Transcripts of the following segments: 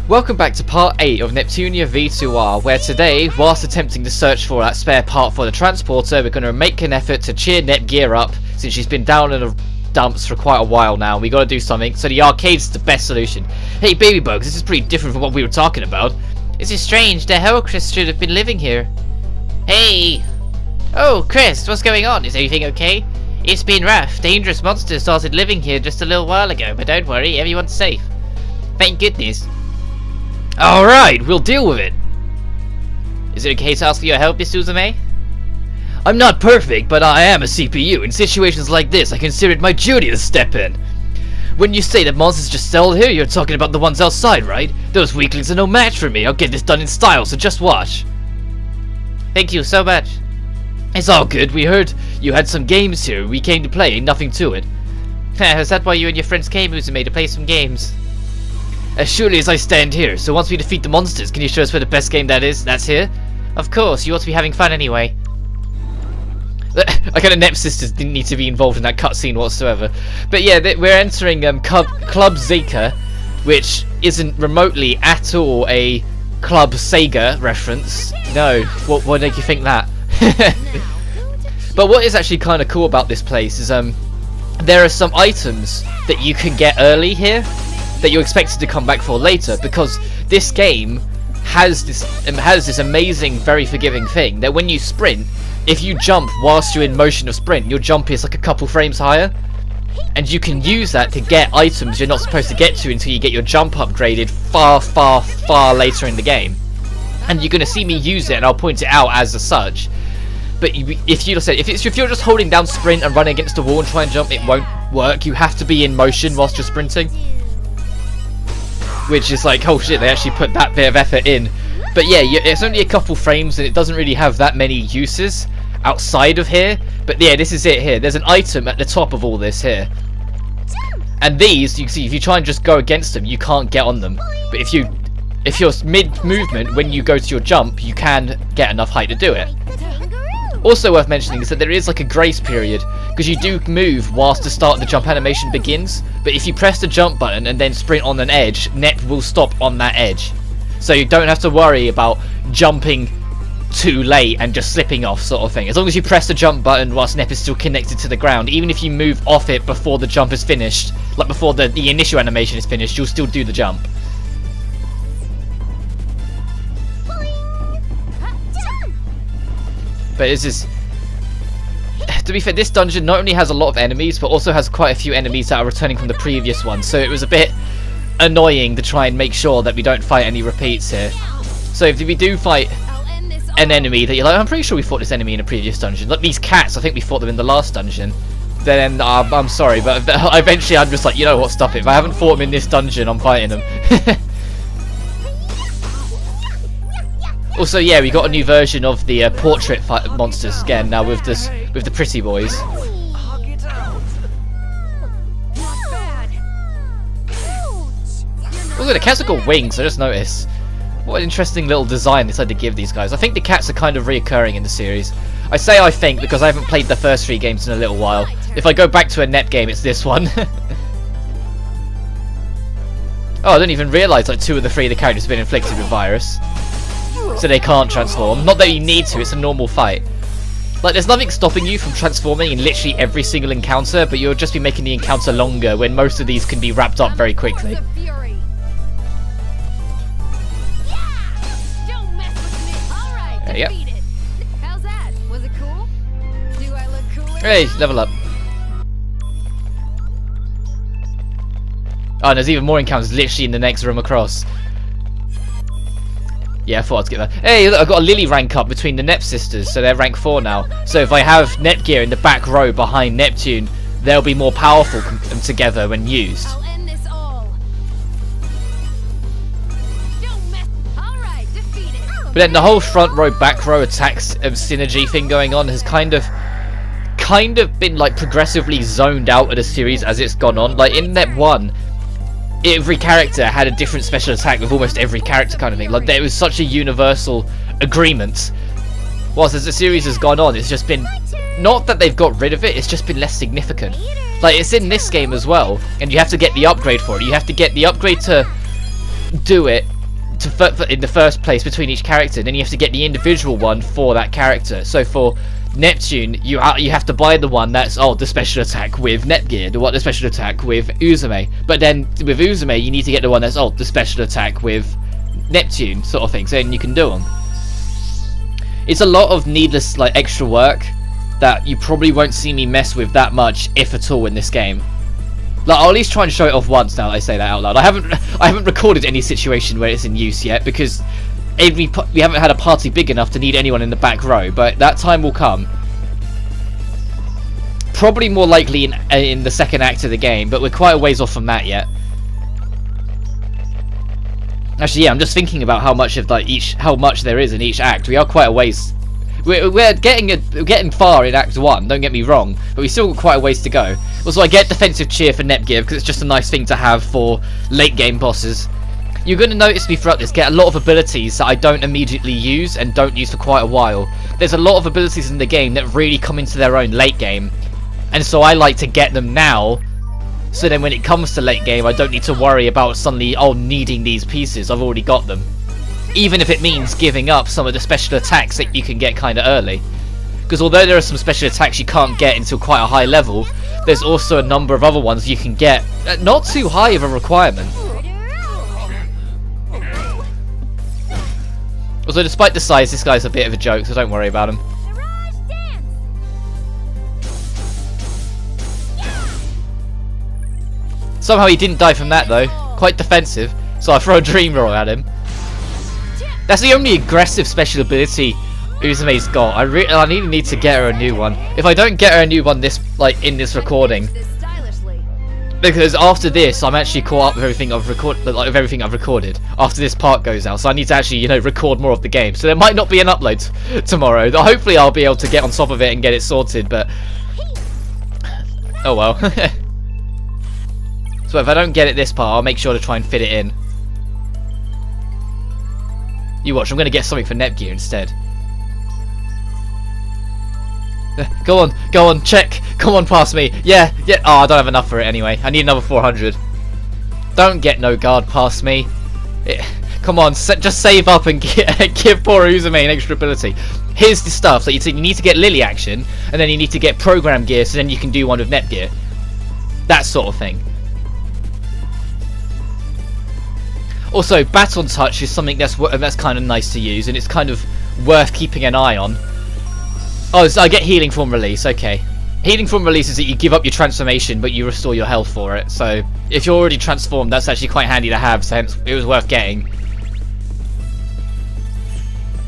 Welcome back to part 8 of Neptunia VIIR, where today, whilst attempting to search for that spare part for the transporter, we're going to make an effort to cheer Nepgear up, since she's been down in the dumps for quite a while now. We got to do something, so the arcade's the best solution. Hey baby bugs, this is pretty different from what we were talking about. This is strange, the hell Chris should have been living here. Hey! Oh, Chris, what's going on? Is everything okay? It's been rough. Dangerous monsters started living here just a little while ago, but don't worry, everyone's safe. Thank goodness. Alright, we'll deal with it. Is it okay to ask for your help, Miss Suzume? I'm not perfect, but I am a CPU. In situations like this, I consider it my duty to step in. When you say that monsters just settled here, you're talking about the ones outside, right? Those weaklings are no match for me. I'll get this done in style, so just watch. Thank you so much. It's all good. We heard you had some games here. We came to play, nothing to it. Is that why you and your friends came, Uzume, to play some games? As surely as I stand here, so once we defeat the monsters, can you show us where the best game that is? That's here? Of course, you ought to be having fun anyway. I kind of Nep sisters didn't need to be involved in that cutscene whatsoever. But yeah, we're entering Club Zika, which isn't remotely at all a Club Sega reference. No, what make you think that? But what is actually kind of cool about this place is there are some items that you can get early here that you're expected to come back for later, because this game has this amazing, very forgiving thing that when you sprint, if you jump whilst you're in motion of sprint, your jump is like a couple frames higher, and you can use that to get items you're not supposed to get to until you get your jump upgraded far later in the game. And you're going to see me use it, and I'll point it out as such. But if you're just holding down sprint and running against the wall and try and jump, it won't work. You have to be in motion whilst you're sprinting. Which is like, oh shit, they actually put that bit of effort in. But yeah, it's only a couple frames and it doesn't really have that many uses outside of here. But yeah, this is it here. There's an item at the top of all this here. And these, you can see, if you try and just go against them, you can't get on them. But if you're mid-movement, when you go to your jump, you can get enough height to do it. Also worth mentioning is that there is like a grace period, because you do move whilst the start of the jump animation begins, but if you press the jump button and then sprint on an edge, Nep will stop on that edge. So you don't have to worry about jumping too late and just slipping off sort of thing. As long as you press the jump button whilst Nep is still connected to the ground, even if you move off it before the jump is finished, like before the initial animation is finished, you'll still do the jump. But it's just, to be fair, this dungeon not only has a lot of enemies, but also has quite a few enemies that are returning from the previous one, so it was a bit annoying to try and make sure that we don't fight any repeats here. So if we do fight an enemy that you're like, I'm pretty sure we fought this enemy in a previous dungeon, like these cats, I think we fought them in the last dungeon, then I'm sorry, but eventually I'm just like, you know what, stop it. If I haven't fought them in this dungeon, I'm fighting them. Also, yeah, we got a new version of the portrait monsters again now with the pretty boys. Also, the cats have got wings. I just noticed. What an interesting little design they decided to give these guys. I think the cats are kind of reoccurring in the series. I say I think because I haven't played the first 3 games in a little while. If I go back to a Nep game, it's this one. Oh, I didn't even realise like 2 of the 3 of the characters have been inflicted with virus. So they can't transform. Not that you need to, it's a normal fight. Like, there's nothing stopping you from transforming in literally every single encounter, but you'll just be making the encounter longer when most of these can be wrapped up very quickly. Yep. How's that? Was it cool? Do I look cooler? Hey, level up. Oh, and there's even more encounters literally in the next room across. Yeah, I thought I'd get that. Hey, look, I've got a Lily rank up between the Nep sisters, so they're rank 4 now. So if I have Nepgear in the back row behind Neptune, they'll be more powerful together when used. I'll end this all. Don't mess. All right, defeat it. But then the whole front row, back row attacks synergy thing going on has kind of been like progressively zoned out of the series as it's gone on. Like in Nep 1, every character had a different special attack with almost every character kind of thing. Like there was such a universal agreement. Whilst as the series has gone on, it's just been, not that they've got rid of it, it's just been less significant. Like it's in this game as well, and you have to get the upgrade for it. You have to get the upgrade to do it in the first place between each character. Then you have to get the individual one for that character. So for Neptune, you have to buy the one that's the special attack with Nepgear, the special attack with Uzume. But then with Uzume, you need to get the one that's the special attack with Neptune, sort of thing. So then you can do them. It's a lot of needless extra work that you probably won't see me mess with that much, if at all, in this game. I'll at least try and show it off once now that I say that out loud. I haven't recorded any situation where it's in use yet, because we haven't had a party big enough to need anyone in the back row, but that time will come. Probably more likely in the second act of the game, but we're quite a ways off from that yet. Actually, yeah, I'm just thinking about how much of how much there is in each act. We are quite a ways. We're getting far in Act 1, don't get me wrong, but we still got quite a ways to go. Also, I get defensive cheer for Nepgear because it's just a nice thing to have for late game bosses. You're going to notice me throughout this get a lot of abilities that I don't immediately use and don't use for quite a while. There's a lot of abilities in the game that really come into their own late game, and so I like to get them now, so then when it comes to late game I don't need to worry about suddenly needing these pieces. I've already got them. Even if it means giving up some of the special attacks that you can get kind of early. Because although there are some special attacks you can't get until quite a high level, there's also a number of other ones you can get at not too high of a requirement. Also, despite the size, this guy's a bit of a joke, so don't worry about him. Somehow he didn't die from that though. Quite defensive, so I throw a dream roll at him. That's the only aggressive special ability Uzume's got. I need to get her a new one. If I don't get her a new one in this recording, because after this I'm actually caught up with everything I've recorded. After this part goes out, so I need to actually record more of the game. So there might not be an upload tomorrow. Hopefully I'll be able to get on top of it and get it sorted. But oh well. So if I don't get it this part, I'll make sure to try and fit it in. You watch, I'm going to get something for Nepgear instead. Go on, check. Come on, past me. Yeah. Oh, I don't have enough for it anyway. I need another 400. Don't get no guard past me. Come on, just save up and give poor Uzume an extra ability. Here's the stuff that you need to get Lily action, and then you need to get program gear, so then you can do one with Nepgear. That sort of thing. Also, Baton Touch is something that's kind of nice to use, and it's kind of worth keeping an eye on. Oh, so I get Healing Form Release, okay. Healing Form Release is that you give up your transformation, but you restore your health for it. So, if you're already transformed, that's actually quite handy to have, so hence it was worth getting.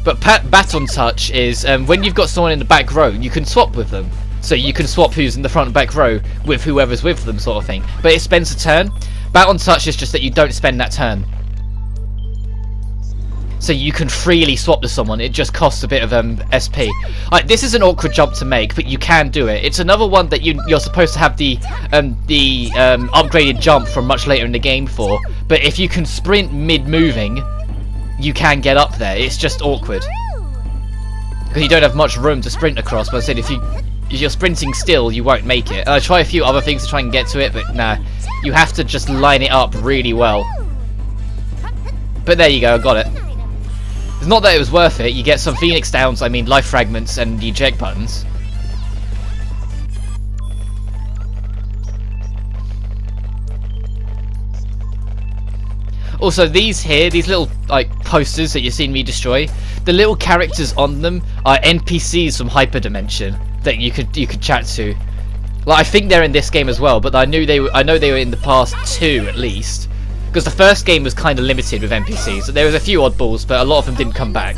But Baton Touch is, when you've got someone in the back row, you can swap with them. So you can swap who's in the front and back row with whoever's with them, sort of thing. But it spends a turn. Baton Touch is just that you don't spend that turn. So you can freely swap to someone. It just costs a bit of SP. This is an awkward jump to make, but you can do it. It's another one that you're supposed to have the upgraded jump from much later in the game for. But if you can sprint mid-moving, you can get up there. It's just awkward because you don't have much room to sprint across. But I said if you're sprinting still, you won't make it. I try a few other things to try and get to it, but nah. You have to just line it up really well. But there you go, I got it. It's not that it was worth it. You get some Phoenix Downs, life fragments and the eject buttons. Also, these little posters that you've seen me destroy, the little characters on them are NPCs from Hyperdimension that you could chat to. I think they're in this game as well, but I know they were in the past 2 at least. Because the first game was kind of limited with NPCs. So there was a few oddballs, but a lot of them didn't come back.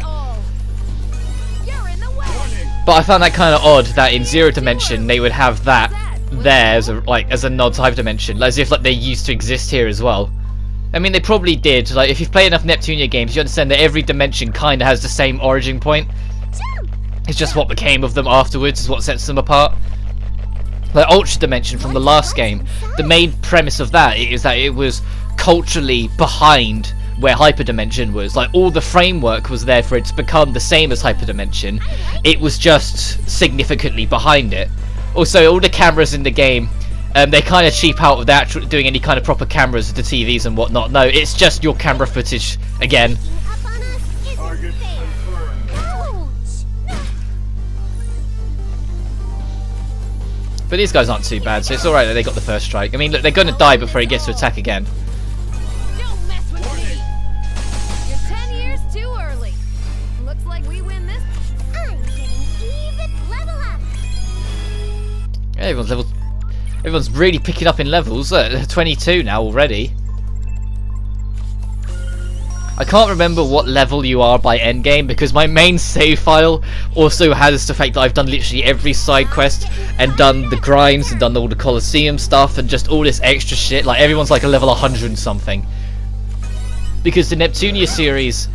But I found that kind of odd that in Zero Dimension they would have that there as a nod to Hyperdimension, as if they used to exist here as well. They probably did. If you've played enough Neptunia games, you understand that every dimension kind of has the same origin point. It's just what became of them afterwards is what sets them apart. Ultra Dimension from the last game, the main premise of that is that it was culturally behind where Hyperdimension was. All the framework was there for it to become the same as Hyperdimension. It was just significantly behind it. Also, all the cameras in the game they kind of cheap out of that, doing any kind of proper cameras with the TVs and whatnot. No, it's just your camera footage again. But these guys aren't too bad, so it's alright that they got the first strike. I mean, look, they're going to die before he gets to attack again. Don't mess with me. You're 10 years too early. Looks like we win this. I'm getting even level up. Yeah, everyone's really picking up in levels. 22 now already. I can't remember what level you are by endgame because my main save file also has the fact that I've done literally every side quest and done the grinds and done all the Colosseum stuff and just all this extra shit. Like everyone's like a level 100 and something. Because the Neptunia series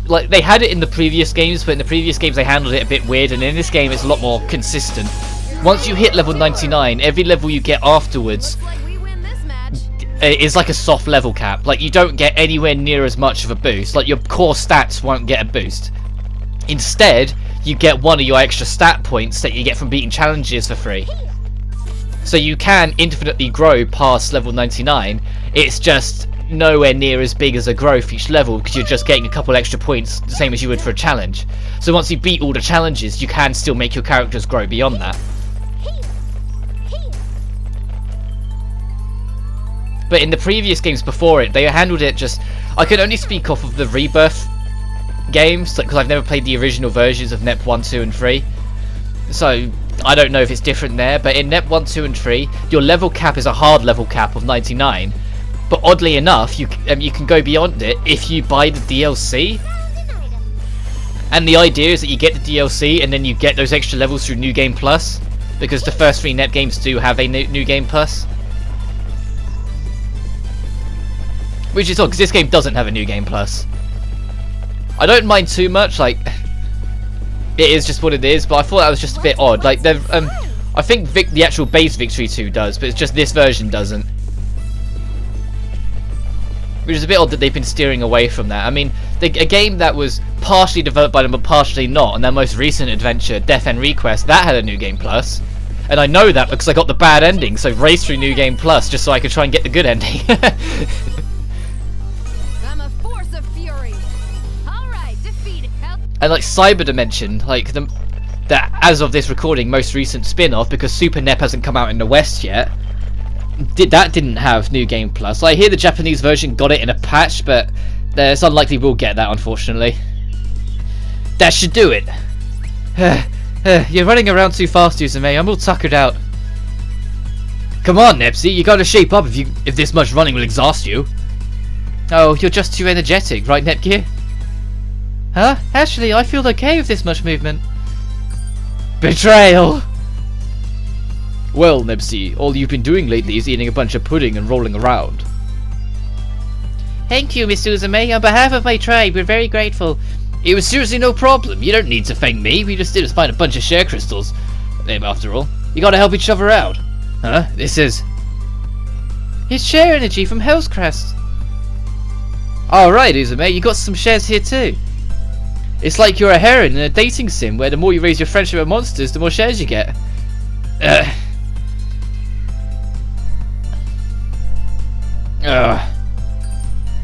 like they had it in the previous games, but in the previous games they handled it a bit weird, and in this game it's a lot more consistent. Once you hit level 99, every level you get afterwards is like a soft level cap. Like you don't get anywhere near as much of a boost. Like your core stats won't get a boost. Instead, you get one of your extra stat points that you get from beating challenges for free. So you can infinitely grow past level 99. It's just nowhere near as big as a growth each level because you're just getting a couple extra points, the same as you would for a challenge. So once you beat all the challenges, you can still make your characters grow beyond that. But in the previous games before it, they handled it just... I can only speak off of the Rebirth games, because I've never played the original versions of Nep 1, 2 and 3. So, I don't know if it's different there, but in Nep 1, 2 and 3, your level cap is a hard level cap of 99. But oddly enough, you can go beyond it if you buy the DLC. And the idea is that you get the DLC and then you get those extra levels through New Game Plus. Because the first 3 Nep games do have a New Game Plus. Which is odd, because this game doesn't have a New Game Plus. I don't mind too much, like... It is just what it is, but I thought that was just a bit odd. Like, I think the actual base Victory 2 does, but it's just this version doesn't. Which is a bit odd that they've been steering away from that. I mean, a game that was partially developed by them, but partially not, and their most recent adventure, Death and Request, that had a New Game Plus. And I know that because I got the bad ending, so raced through New Game Plus just so I could try and get the good ending. And like Cyber Dimension, like that as of this recording, most recent spin-off, because Super Nep hasn't come out in the West yet, didn't have New Game Plus. I hear the Japanese version got it in a patch, but it's unlikely we'll get that, unfortunately. That should do it. You're running around too fast, Uzume. I'm all tuckered out. Come on, Nepsy, you gotta shape up if this much running will exhaust you. Oh, you're just too energetic, right, Nepgear? Huh? Actually, I feel okay with this much movement. Betrayal! Well, Nepsy, all you've been doing lately is eating a bunch of pudding and rolling around. Thank you, Mr. Uzume. On behalf of my tribe, we're very grateful. It was seriously no problem. You don't need to thank me. We just did us find a bunch of share crystals. After all, you gotta help each other out. Huh? This is... It's share energy from Hell's Crest. Alright, Uzume, you got some shares here too. It's like you're a heron in a dating sim where the more you raise your friendship with monsters, the more shares you get.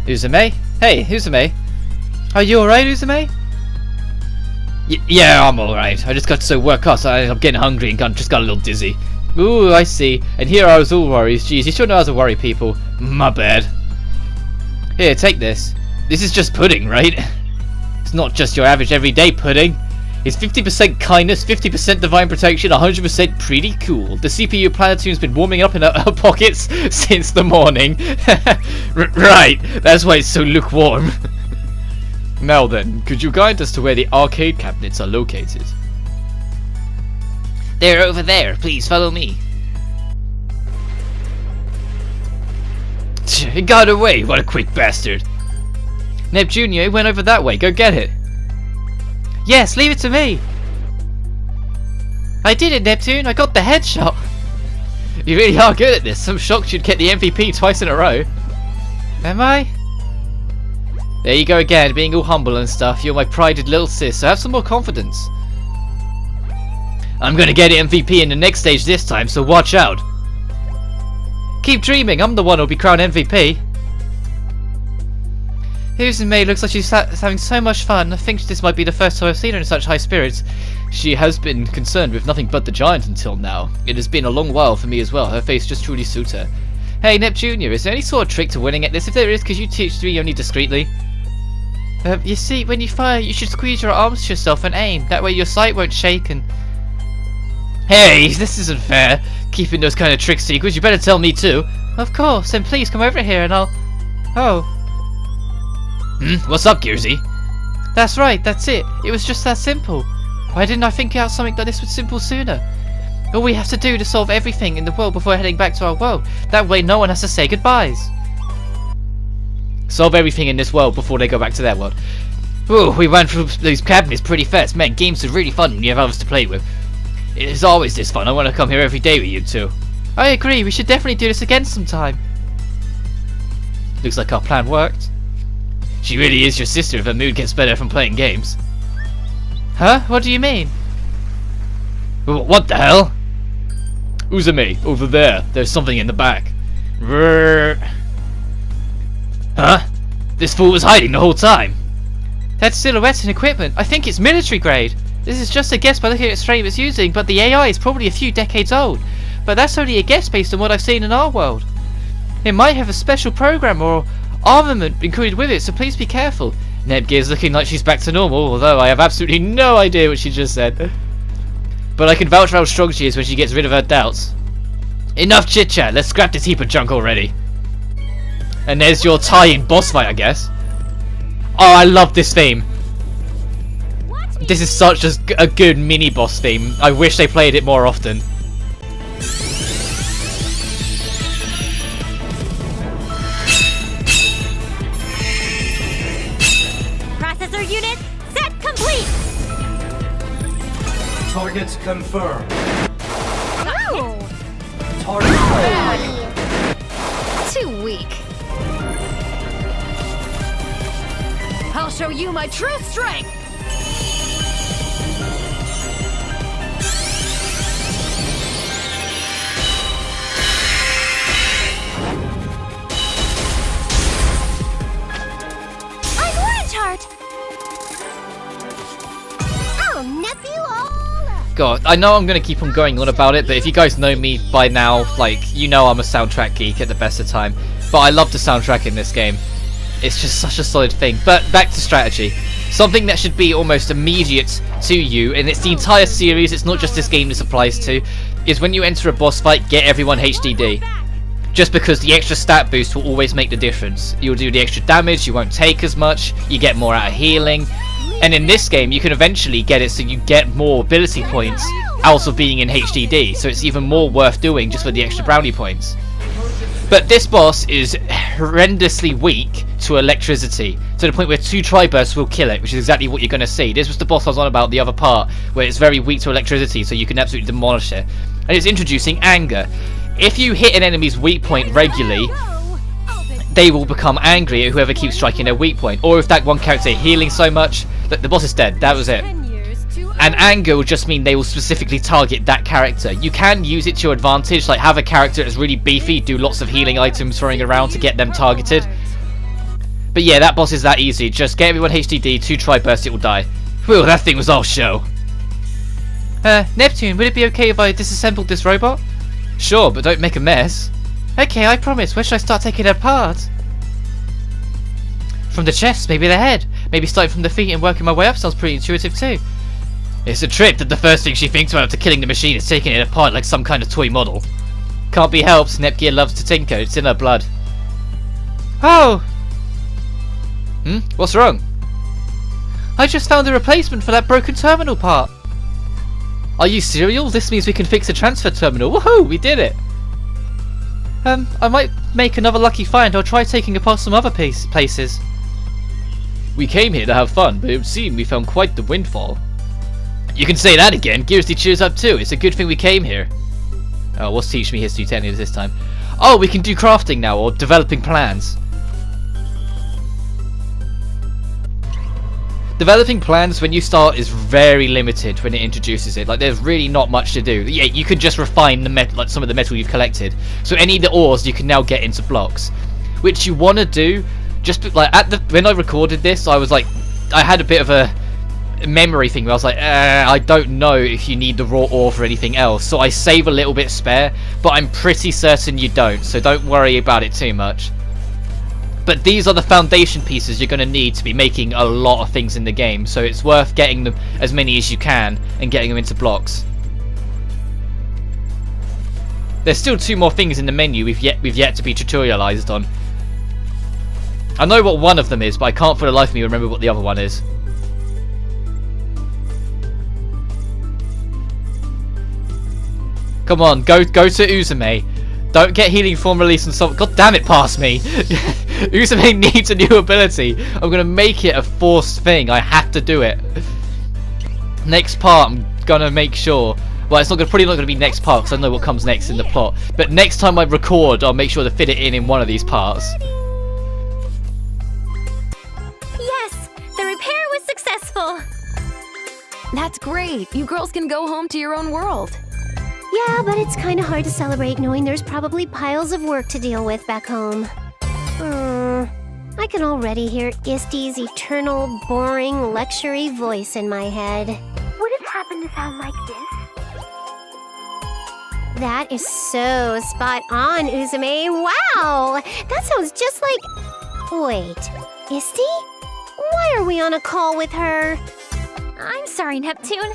Uzume? Hey, Uzume. Are you alright, Uzume? Yeah, I'm alright. I just got so work out, so I'm getting hungry and just got a little dizzy. Ooh, I see. And here I was all worried. Jeez, you sure know how to worry people. My bad. Here, take this. This is just pudding, right? It's not just your average everyday pudding. It's 50% kindness, 50% divine protection, 100% pretty cool. The CPU Planetoon's been warming up in her pockets since the morning. Right, that's why it's so lukewarm. Now then, could you guide us to where the arcade cabinets are located? They're over there. Please follow me. It got away. What a quick bastard. Nep Jr. went over that way. Go get it. Yes, leave it to me. I did it, Neptune. I got the headshot. You really are good at this. I'm shocked you'd get the MVP twice in a row. Am I? There you go again, being all humble and stuff. You're my prided little sis, so have some more confidence. I'm gonna get MVP in the next stage this time, so watch out. Keep dreaming, I'm the one who'll be crowned MVP. Uzume looks like she's having so much fun. I think this might be the first time I've seen her in such high spirits. She has been concerned with nothing but the giant until now. It has been a long while for me as well. Her face just truly suits her. Hey, Nep Jr., is there any sort of trick to winning at this? If there is, could you teach me only discreetly? You see, when you fire, you should squeeze your arms to yourself and aim. That way your sight won't shake and... Hey, this isn't fair. Keeping those kind of trick secrets, you better tell me too. Of course, then please come over here and I'll... Oh. What's up, Gearsy? That's right, that's it. It was just that simple. Why didn't I think out something like this was simple sooner? All we have to do to solve everything in the world before heading back to our world. That way no one has to say goodbyes. Solve everything in this world before they go back to their world. Ooh, we ran through those cabinets pretty fast. Man, games are really fun when you have others to play with. It is always this fun. I want to come here every day with you two. I agree, we should definitely do this again sometime. Looks like our plan worked. She really is your sister if her mood gets better from playing games. Huh? What do you mean? What the hell? Uzume, over there. There's something in the back. Huh? This fool was hiding the whole time. That's silhouettes and equipment. I think it's military grade. This is just a guess by looking at the frame it's using, but the AI is probably a few decades old. But that's only a guess based on what I've seen in our world. It might have a special program or armament included with it, so please be careful. Nepgear's looking like she's back to normal, although I have absolutely no idea what she just said. But I can vouch for how strong she is when she gets rid of her doubts. Enough chit chat, let's scrap this heap of junk already. And there's your tie-in boss fight, I guess. Oh, I love this theme. This is such a good mini boss theme. I wish they played it more often. Processor unit set complete. Targets confirmed. Oh, Target too weak. I'll show you my true strength. I'm Orange Heart. I'll nip you all up. God, I know I'm going to keep on going on about it, but if you guys know me by now, like, you know I'm a soundtrack geek at the best of time. But I love the soundtrack in this game. It's just such a solid thing. But back to strategy. Something that should be almost immediate to you, and it's the entire series, it's not just this game this applies to, is when you enter a boss fight, get everyone HDD. Just because the extra stat boost will always make the difference. You'll do the extra damage, you won't take as much, you get more out of healing. And in this game, you can eventually get it so you get more ability points out of being in HDD. So it's even more worth doing just for the extra brownie points. But this boss is horrendously weak to electricity, to the point where 2 tri-bursts will kill it, which is exactly what you're going to see. This was the boss I was on about the other part, where it's very weak to electricity, so you can absolutely demolish it. And it's introducing anger. If you hit an enemy's weak point regularly, they will become angry at whoever keeps striking their weak point. Or if that one character healing so much, that the boss is dead, that was it. And anger will just mean they will specifically target that character. You can use it to your advantage, like have a character that's really beefy, do lots of healing items throwing around to get them targeted. But yeah, that boss is that easy. Just get everyone HDD, 2 tri-bursts, it will die. Whew, that thing was all show. Neptune, would it be okay if I disassembled this robot? Sure, but don't make a mess. Okay, I promise. Where should I start taking it apart? From the chest, maybe the head. Maybe starting from the feet and working my way up sounds pretty intuitive too. It's a trip that the first thing she thinks about after killing the machine is taking it apart like some kind of toy model. Can't be helped, Nepgear loves to tinker, it's in her blood. Oh! What's wrong? I just found a replacement for that broken terminal part. Are you serial? This means we can fix the transfer terminal. Woohoo! We did it! I might make another lucky find. I'll try taking apart some other places. We came here to have fun, but it would seem we found quite the windfall. You can say that again. Gearsy cheers up too. It's a good thing we came here. Oh, what's teach me history 10 years this time? Oh, we can do crafting now, or developing plans. developing plans when you start is very limited when it introduces it. Like, there's really not much to do. Yeah, you could just refine the metal, like some of the metal you've collected. So any of the ores you can now get into blocks, which you want to do. Just like when I recorded this, I was like, I had a bit of a memory thing where I was like, I don't know if you need the raw ore for anything else, so I save a little bit spare, but I'm pretty certain you don't, so don't worry about it too much. But these are the foundation pieces you're going to need to be making a lot of things in the game, so it's worth getting them as many as you can and getting them into blocks. There's still 2 more things in the menu we've yet to be tutorialized on. I know what one of them is, but I can't for the life of me remember what the other one is. Come on, go to Uzume. Don't get healing form release on some. God damn it, pass me. Uzume needs a new ability. I'm gonna make it a forced thing. I have to do it. Next part, I'm gonna make sure. Well, it's probably not gonna be next part because I know what comes next in the plot. But next time I record, I'll make sure to fit it in one of these parts. Yes, the repair was successful. That's great. You girls can go home to your own world. Yeah, but it's kind of hard to celebrate knowing there's probably piles of work to deal with back home. I can already hear Isty's eternal, boring, lectury voice in my head. Would it happen to sound like this? That is so spot on, Uzume. Wow! That sounds just like... Wait, Isty? Why are we on a call with her? I'm sorry, Neptune.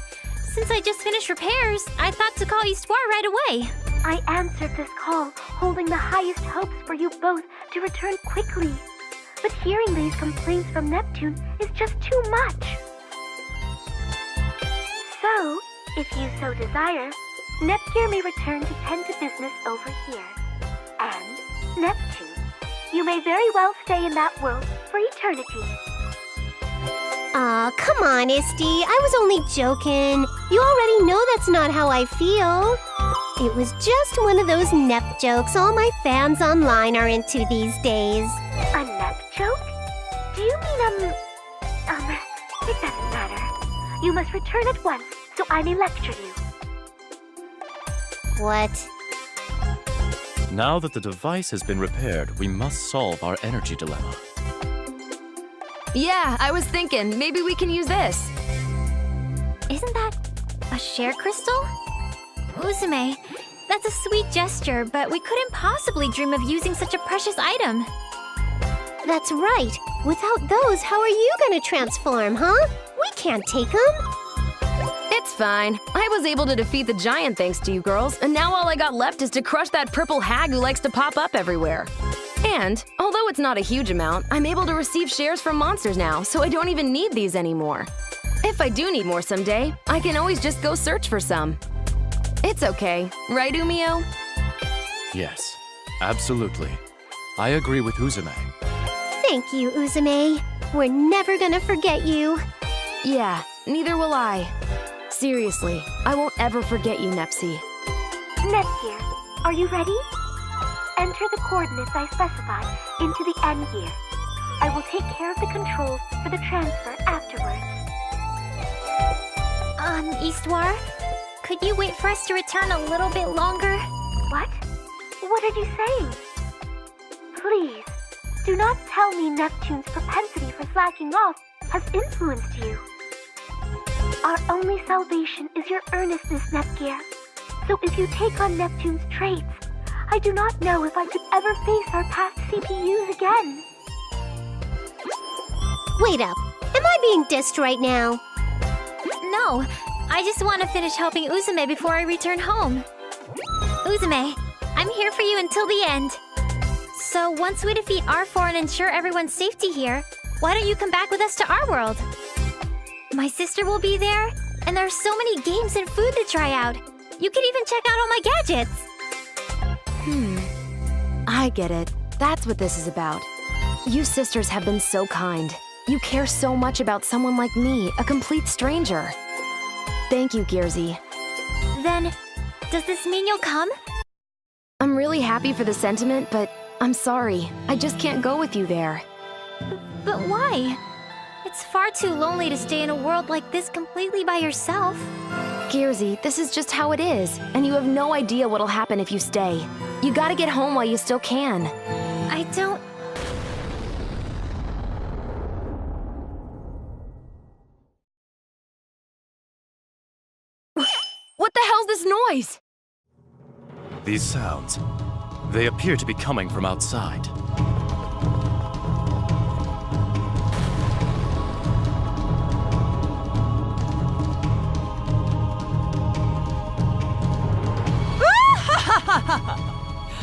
Since I just finished repairs, I thought to call Histoire right away. I answered this call, holding the highest hopes for you both to return quickly. But hearing these complaints from Neptune is just too much. So, if you so desire, Nepgear may return to tend to business over here. And, Neptune, you may very well stay in that world for eternity. Aw, come on, Isty. I was only joking. You already know that's not how I feel. It was just one of those Nep jokes all my fans online are into these days. A Nep joke? Do you mean, it doesn't matter. You must return at once, so I may lecture you. What? Now that the device has been repaired, we must solve our energy dilemma. Yeah, I was thinking, maybe we can use this. Isn't that a share crystal? Uzume, that's a sweet gesture, but we couldn't possibly dream of using such a precious item. That's right. Without those, how are you gonna transform, huh? We can't take them. It's fine. I was able to defeat the giant thanks to you girls, and now all I got left is to crush that purple hag who likes to pop up everywhere. And, although it's not a huge amount, I'm able to receive shares from monsters now, so I don't even need these anymore. If I do need more someday, I can always just go search for some. It's okay, right, Umio? Yes, absolutely. I agree with Uzume. Thank you, Uzume. We're never gonna forget you. Yeah, neither will I. Seriously, I won't ever forget you, Nepsy. Nepgear, are you ready? Enter the coordinates I specified into the N gear. I will take care of the controls for the transfer afterwards. Histoire, could you wait for us to return a little bit longer? What? What are you saying? Please, do not tell me Neptune's propensity for slacking off has influenced you. Our only salvation is your earnestness, Nepgear. So if you take on Neptune's traits, I do not know if I could ever face our past CPUs again. Wait up. Am I being dissed right now? No, I just want to finish helping Uzume before I return home. Uzume, I'm here for you until the end. So once we defeat R4 and ensure everyone's safety here, why don't you come back with us to our world? My sister will be there, and there are so many games and food to try out. You can even check out all my gadgets. I get it. That's what this is about. You sisters have been so kind. You care so much about someone like me, a complete stranger. Thank you, Gearsy. Then, does this mean you'll come? I'm really happy for the sentiment, but I'm sorry. I just can't go with you there. But why? It's far too lonely to stay in a world like this completely by yourself. Gearsy, this is just how it is, and you have no idea what'll happen if you stay. You gotta get home while you still can. I don't... What the hell's this noise? These sounds, they appear to be coming from outside.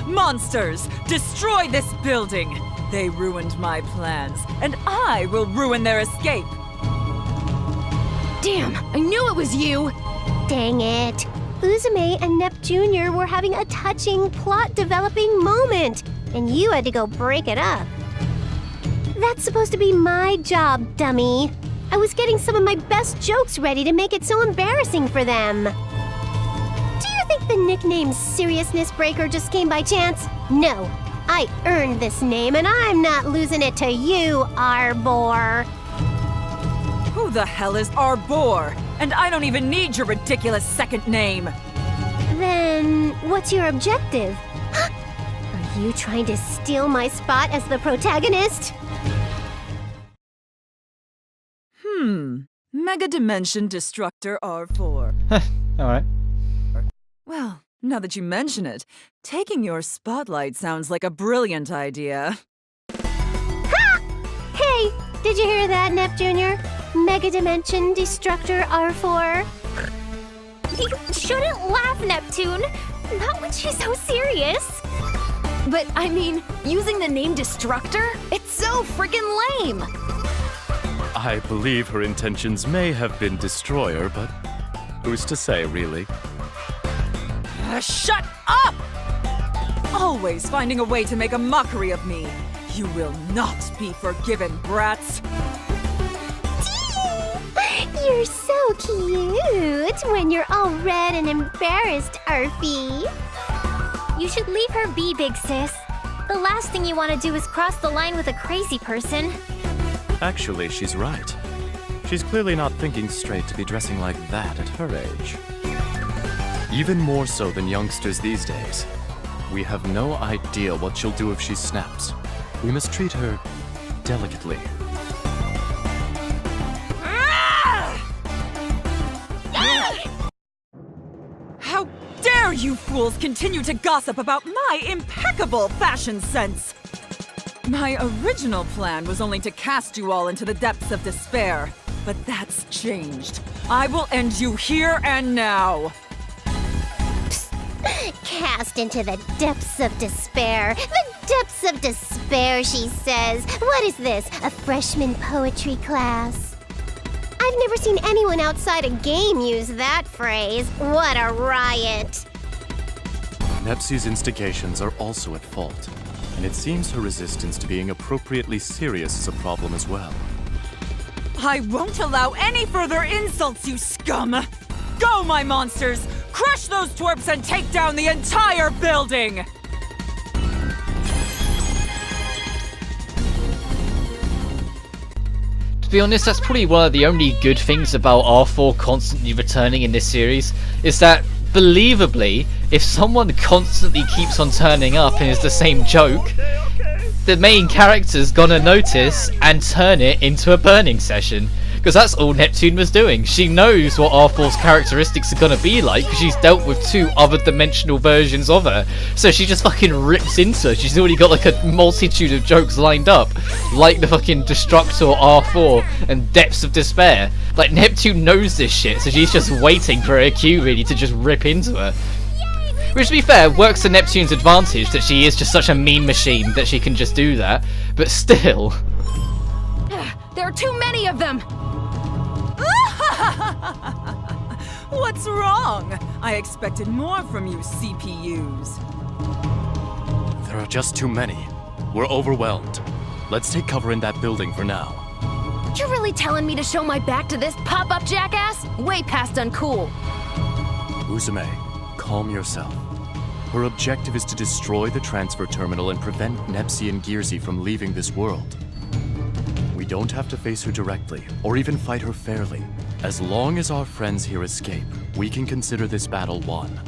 Monsters, destroy this building! They ruined my plans, and I will ruin their escape! Damn, I knew it was you! Dang it. Uzume and Nep Jr. were having a touching, plot-developing moment, and you had to go break it up. That's supposed to be my job, dummy. I was getting some of my best jokes ready to make it so embarrassing for them. Do you think the nickname Seriousness Breaker just came by chance? No. I earned this name, and I'm not losing it to you, Arbor. Who the hell is Arbor? And I don't even need your ridiculous second name! Then, what's your objective? Are you trying to steal my spot as the protagonist? Megadimension Destructor R4. Alright. Well, now that you mention it, taking your spotlight sounds like a brilliant idea. Ha! Hey, did you hear that, Nep Jr.? Megadimension Destructor R4. You shouldn't laugh, Neptune! Not when she's so serious! But, I mean, using the name Destructor? It's so freaking lame! I believe her intentions may have been Destroyer, but who's to say, really? Shut up! Always finding a way to make a mockery of me. You will not be forgiven, brats. You're so cute when you're all red and embarrassed, Arfie. You should leave her be, big sis. The last thing you want to do is cross the line with a crazy person. Actually, she's right. She's clearly not thinking straight to be dressing like that at her age. Even more so than youngsters these days. We have no idea what she'll do if she snaps. We must treat her delicately. How dare you fools continue to gossip about my impeccable fashion sense! My original plan was only to cast you all into the depths of despair, but that's changed. I will end you here and now! Cast into the depths of despair. The depths of despair, she says. What is this, a freshman poetry class? I've never seen anyone outside a game use that phrase. What a riot. Nepsi's instigations are also at fault, and it seems her resistance to being appropriately serious is a problem as well. I won't allow any further insults, you scum! Go, my monsters! Crush those twerps and take down the entire building! To be honest, that's probably one of the only good things about R4 constantly returning in this series, is that, believably, if someone constantly keeps on turning up and is the same joke, the main character's gonna notice and turn it into a burning session. Because that's all Neptune was doing. She knows what R4's characteristics are gonna be like, because she's dealt with 2 other dimensional versions of her. So she just fucking rips into her. She's already got like a multitude of jokes lined up. Like the fucking Destructor R4 and Depths of Despair. Like, Neptune knows this shit, so she's just waiting for her cue really to just rip into her. Which, to be fair, works to Neptune's advantage that she is just such a meme machine that she can just do that. But still... There are too many of them! What's wrong? I expected more from you, CPUs. There are just too many. We're overwhelmed. Let's take cover in that building for now. You're really telling me to show my back to this pop-up jackass? Way past uncool. Uzume, calm yourself. Her objective is to destroy the transfer terminal and prevent Nepsi and Gearsy from leaving this world. We don't have to face her directly, or even fight her fairly. As long as our friends here escape, we can consider this battle won.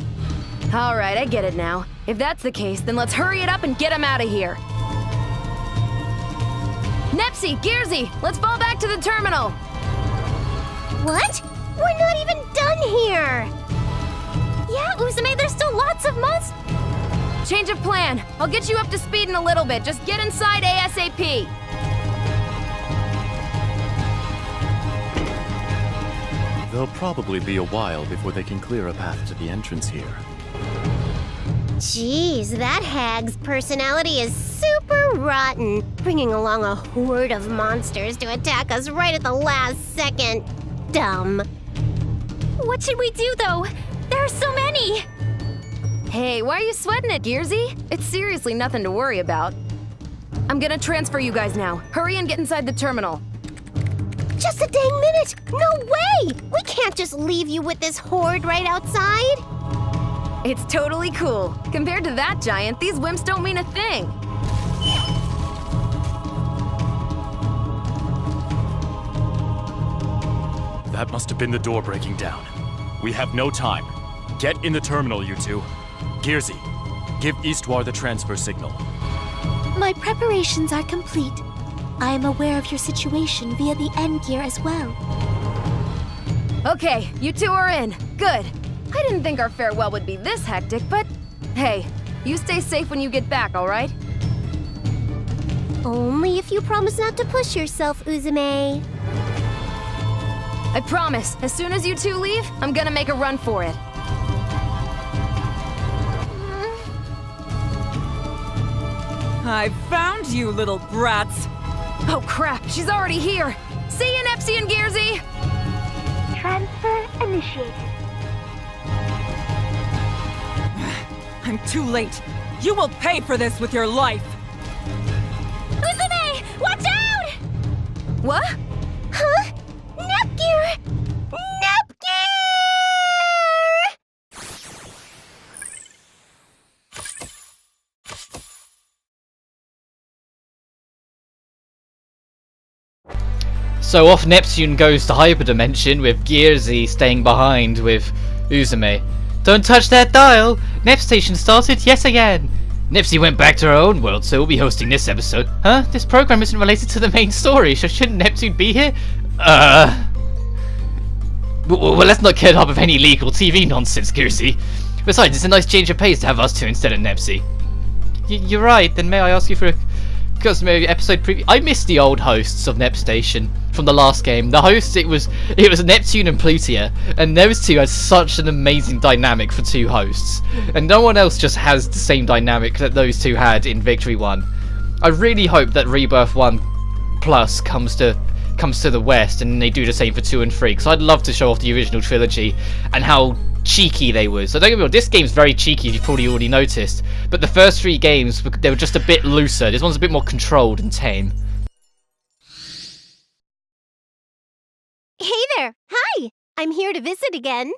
All right, I get it now. If that's the case, then let's hurry it up and get him out of here. Nepsy, Gearsy, let's fall back to the terminal. What? We're not even done here! Yeah, Uzume, there's still lots of monsters. Change of plan. I'll get you up to speed in a little bit. Just get inside ASAP. There'll probably be a while before they can clear a path to the entrance here. Jeez, that hag's personality is super rotten, bringing along a horde of monsters to attack us right at the last second. Dumb. What should we do, though? There are so many. Hey, why are you sweating it, Gearsy? It's seriously nothing to worry about. I'm gonna transfer you guys now. Hurry and get inside the terminal. Just a dang minute! No way! We can't just leave you with this horde right outside! It's totally cool. Compared to that giant, these wimps don't mean a thing. That must have been the door breaking down. We have no time. Get in the terminal, you two. Gearsy, give Eastwar the transfer signal. My preparations are complete. I am aware of your situation via the N-gear as well. Okay, you two are in. Good. I didn't think our farewell would be this hectic, but hey, you stay safe when you get back, all right? Only if you promise not to push yourself, Uzume. I promise, as soon as you two leave, I'm gonna make a run for it. I found you, little brats. Oh crap, she's already here. See you, Nepsy and Gearsy! Transfer initiated. I'm too late. You will pay for this with your life. Uzume, watch out! What? Huh? Nepgear! Nepgear! So off Neptune goes to Hyperdimension with Gearsy staying behind with Uzume. Don't touch that dial! Nep Station started yet again! Nepsy went back to her own world, so we'll be hosting this episode. Huh? This program isn't related to the main story, so shouldn't Neptune be here? Well, let's not get up with any legal TV nonsense, Gearsy. Besides, it's a nice change of pace to have us two instead of Nepsy. You're right, then may I ask you for a customary episode preview? I missed the old hosts of Nep Station from the last game. The hosts, it was Neptune and Plutia, and those two had such an amazing dynamic for two hosts, and no one else just has the same dynamic that those two had in Victory 1. I really hope that Rebirth 1 Plus comes to the West and they do the same for 2 and 3, because I'd love to show off the original trilogy and how cheeky they were. So don't get me wrong, this game's very cheeky, you've probably already noticed, but the first 3 games, they were just a bit looser. This one's a bit more controlled and tame. Hey there! Hi! I'm here to visit again.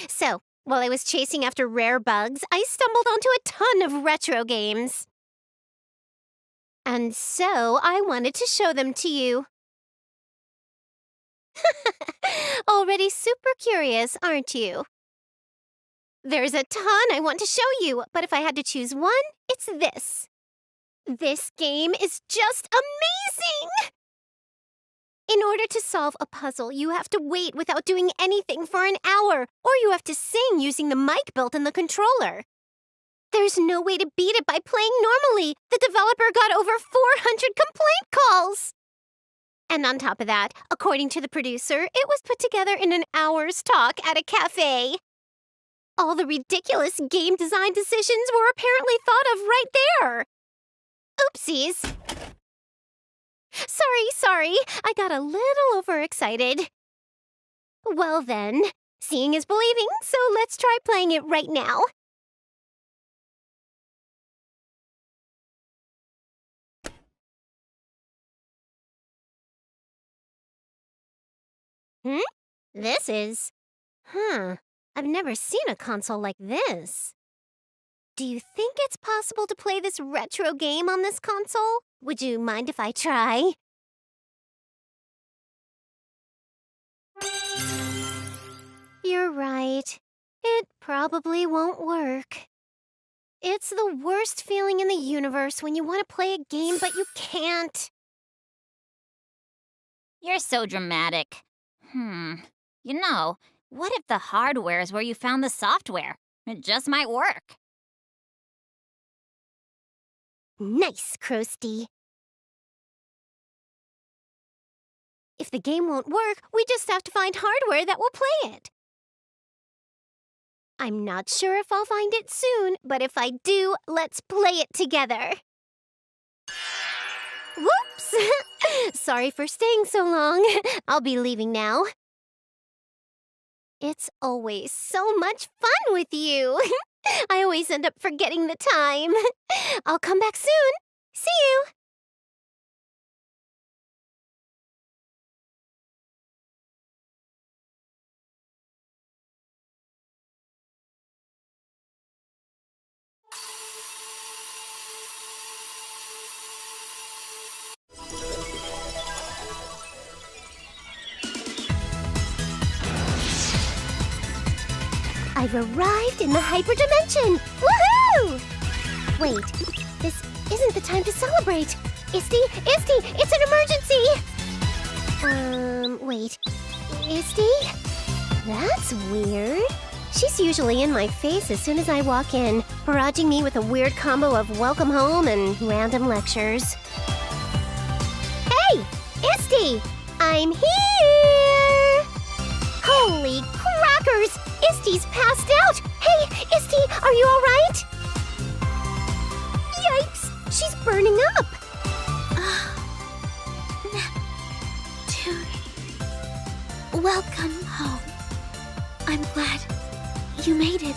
So, while I was chasing after rare bugs, I stumbled onto a ton of retro games. And so, I wanted to show them to you. Already super curious, aren't you? There's a ton I want to show you, but if I had to choose one, it's this. This game is just amazing! In order to solve a puzzle, you have to wait without doing anything for an hour, or you have to sing using the mic built in the controller. There's no way to beat it by playing normally. The developer got over 400 complaint calls. And on top of that, according to the producer, it was put together in an hour's talk at a cafe. All the ridiculous game design decisions were apparently thought of right there. Oopsies. Sorry, I got a little overexcited. Well then, seeing is believing, so let's try playing it right now. This is... I've never seen a console like this. Do you think it's possible to play this retro game on this console? Would you mind if I try? You're right. It probably won't work. It's the worst feeling in the universe when you want to play a game but you can't. You're so dramatic. You know, what if the hardware is where you found the software? It just might work. Nice, Krusty. If the game won't work, we just have to find hardware that will play it. I'm not sure if I'll find it soon, but if I do, let's play it together. Whoops! Sorry for staying so long. I'll be leaving now. It's always so much fun with you. I always end up forgetting the time. I'll come back soon. See you! I've arrived in the hyperdimension! Woohoo! Wait, this isn't the time to celebrate. Isty, it's an emergency! Wait, Isty? That's weird. She's usually in my face as soon as I walk in, barraging me with a weird combo of welcome home and random lectures. Hey, Isty! I'm here! Holy crackers! Isty's passed out! Hey, Isty, are you alright? Yikes! She's burning up! Neptune. Welcome home. I'm glad you made it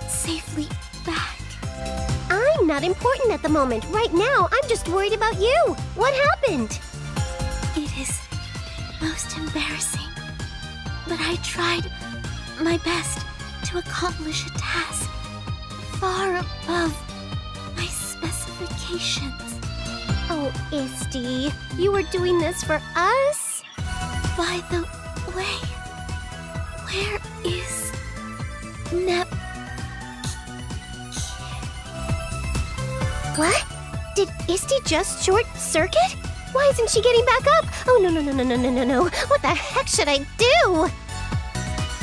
safely back. I'm not important at the moment. Right now, I'm just worried about you. What happened? It is most embarrassing, but I tried my best to accomplish a task far above my specifications. Oh, Isty, you were doing this for us? By the way, where is Nep? What? Did Isty just short circuit? Why isn't she getting back up? Oh, no. What the heck should I do?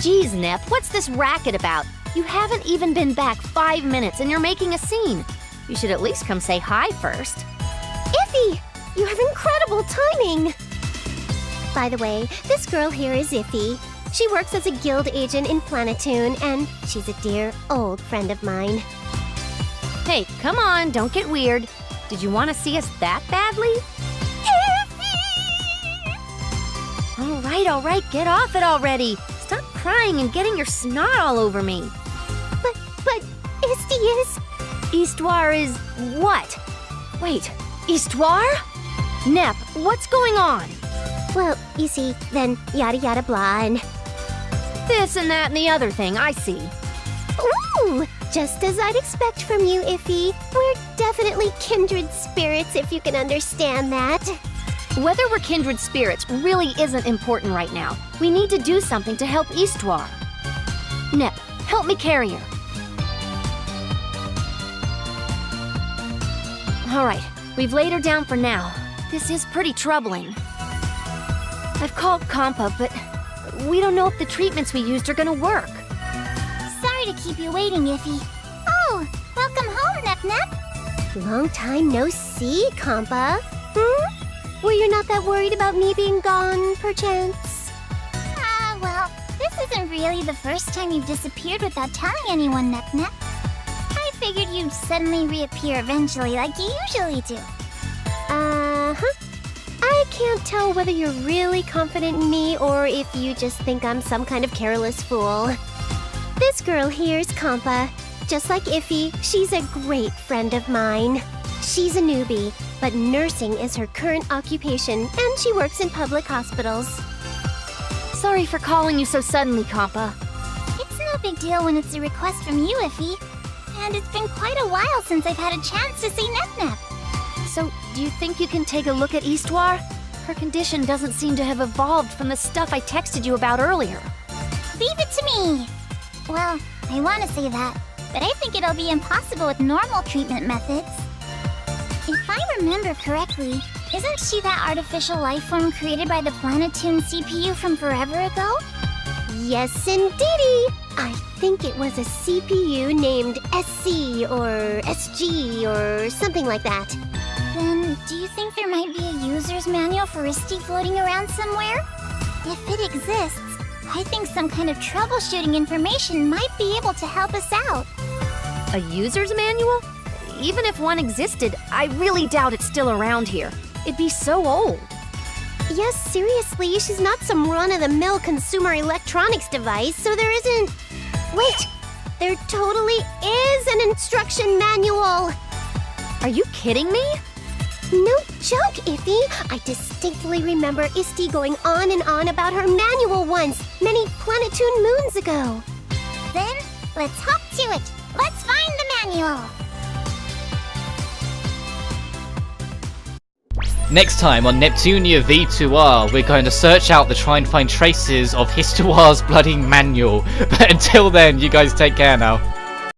Geez, Nep, what's this racket about? You haven't even been back 5 minutes and you're making a scene. You should at least come say hi first. Iffy! You have incredible timing! By the way, this girl here is Iffy. She works as a guild agent in Planetoon, and she's a dear old friend of mine. Hey, come on, don't get weird. Did you want to see us that badly? Iffy! All right, get off it already. Stop crying and getting your snot all over me. But Isty is... Histoire is what? Wait, Histoire? Nep, what's going on? Well, you see, then yada yada blah and... This and that and the other thing, I see. Ooh! Just as I'd expect from you, Iffy. We're definitely kindred spirits, if you can understand that. Whether we're kindred spirits really isn't important right now. We need to do something to help Histoire. Nep, help me carry her. All right, we've laid her down for now. This is pretty troubling. I've called Compa, but we don't know if the treatments we used are gonna work. Sorry to keep you waiting, Iffy. Oh, welcome home, Nep. Long time no see, Compa. Were you not that worried about me being gone, perchance? Well, this isn't really the first time you've disappeared without telling anyone, Nep. I figured you'd suddenly reappear eventually like you usually do. I can't tell whether you're really confident in me or if you just think I'm some kind of careless fool. This girl here's Compa. Just like Iffy, she's a great friend of mine. She's a newbie, but nursing is her current occupation, and she works in public hospitals. Sorry for calling you so suddenly, Compa. It's no big deal when it's a request from you, Iffy. And it's been quite a while since I've had a chance to see Nep. So, do you think you can take a look at Histoire? Her condition doesn't seem to have evolved from the stuff I texted you about earlier. Leave it to me! Well, I want to say that, but I think it'll be impossible with normal treatment methods. If I remember correctly, isn't she that artificial life form created by the Planetoon CPU from forever ago? Yes, indeedy! I think it was a CPU named SC or SG or something like that. Then, do you think there might be a user's manual for Isti floating around somewhere? If it exists, I think some kind of troubleshooting information might be able to help us out. A user's manual? Even if one existed, I really doubt it's still around here. It'd be so old. Yes, seriously, she's not some run-of-the-mill consumer electronics device, so there isn't... Wait! There totally is an instruction manual! Are you kidding me? No joke, Iffy! I distinctly remember Isti going on and on about her manual once, many Planetoon moons ago. Then, let's hop to it! Let's find the manual! Next time on Neptunia VIIR, we're going to search out to try and find traces of Histoire's bloody manual. But until then, you guys take care now.